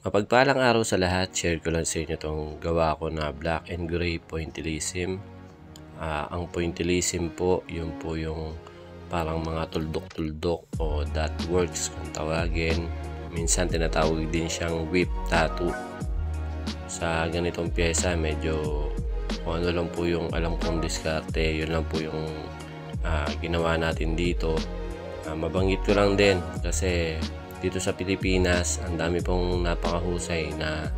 Mapagpalang araw sa lahat, share ko lang sa inyo itong gawa ko na black and gray pointillism. Ang pointillism po, yun po yung parang mga tuldok-tuldok o dot works kung tawagin. Minsan tinatawag din siyang whip tattoo. Sa ganitong pyesa, medyo kung ano lang po yung alam kong diskarte, yun lang po yung ginawa natin dito. Mabanggit ko lang din kasi dito sa Pilipinas, ang dami pong napakahusay na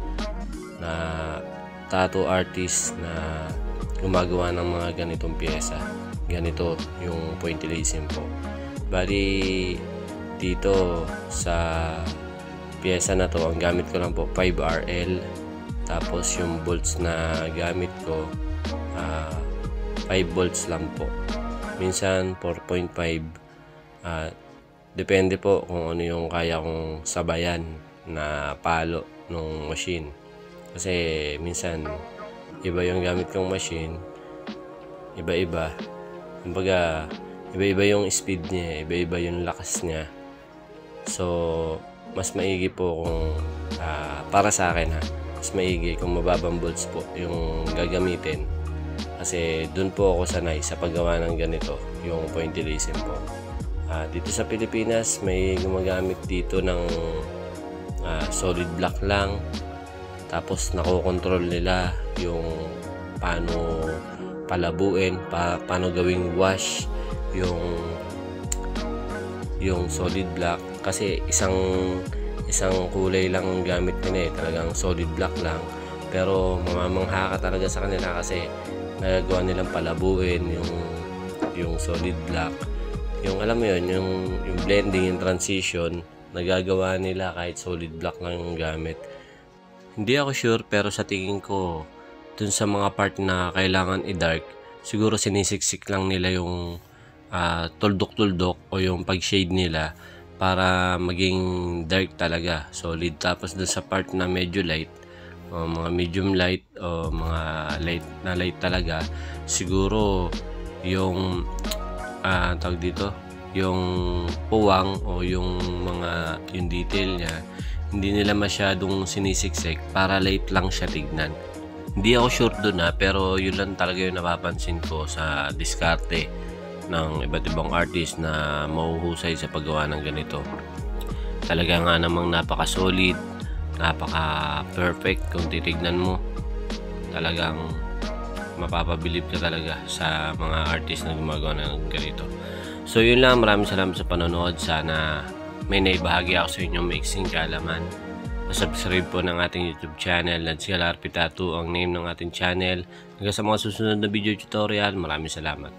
tattoo artist na gumagawa ng mga ganitong pyesa. Ganito yung pointillism po. Bali dito sa pyesa na to, ang gamit ko lang po 5RL. Tapos yung bolts na gamit ko 5 volts lang po. Minsan 4.5. Depende po kung ano yung kaya kong sabayan na palo ng machine. Kasi minsan iba yung gamit kong machine, iba-iba. Kumbaga, iba-iba yung speed niya, iba-iba yung lakas niya. So, mas maigi po kung para sa akin mas maigi kung mababang volts po yung gagamitin. Kasi dun po ako sanay sa paggawa ng ganito, yung pointillism po. Dito sa Pilipinas may gumagamit dito ng solid block lang, tapos nakokontrol nila yung paano palabuin, paano gawing wash yung solid block, kasi isang kulay lang ang gamit nila talagang solid block lang, pero mamamangha ka talaga sa kanila kasi nagagawa nilang palabuin yung solid block. Yung alam mo yun, yung blending, yung transition, nagagawa nila kahit solid block lang yung gamit. Hindi ako sure, pero sa tingin ko, dun sa mga part na kailangan i-dark, siguro sinisiksik lang nila yung tuldok-tuldok o yung pag-shade nila para maging dark talaga, solid. Tapos dun sa part na medyo light, o mga medium light o mga light talaga, siguro yung tawag dito, yung puwang o yung detail niya, hindi nila masyadong sinisiksik para light lang siya tignan. Hindi ako sure doon pero yun lang talaga yung napapansin ko sa diskarte ng iba't ibang artist na mahuhusay sa paggawa ng ganito. Talaga nga namang napaka-solid, napaka-perfect kung titignan mo. Talagang mapapabilib ka talaga sa mga artist na gumagawa ng ganito. So yun lang, maraming salamat sa panonood. Sana may naibahagi ako sa inyong maiksing kaalaman. Subscribe po ng ating YouTube channel, Lance Galarpi Tattoo ang name ng ating channel. Hanggang sa mga susunod na video tutorial, maraming salamat.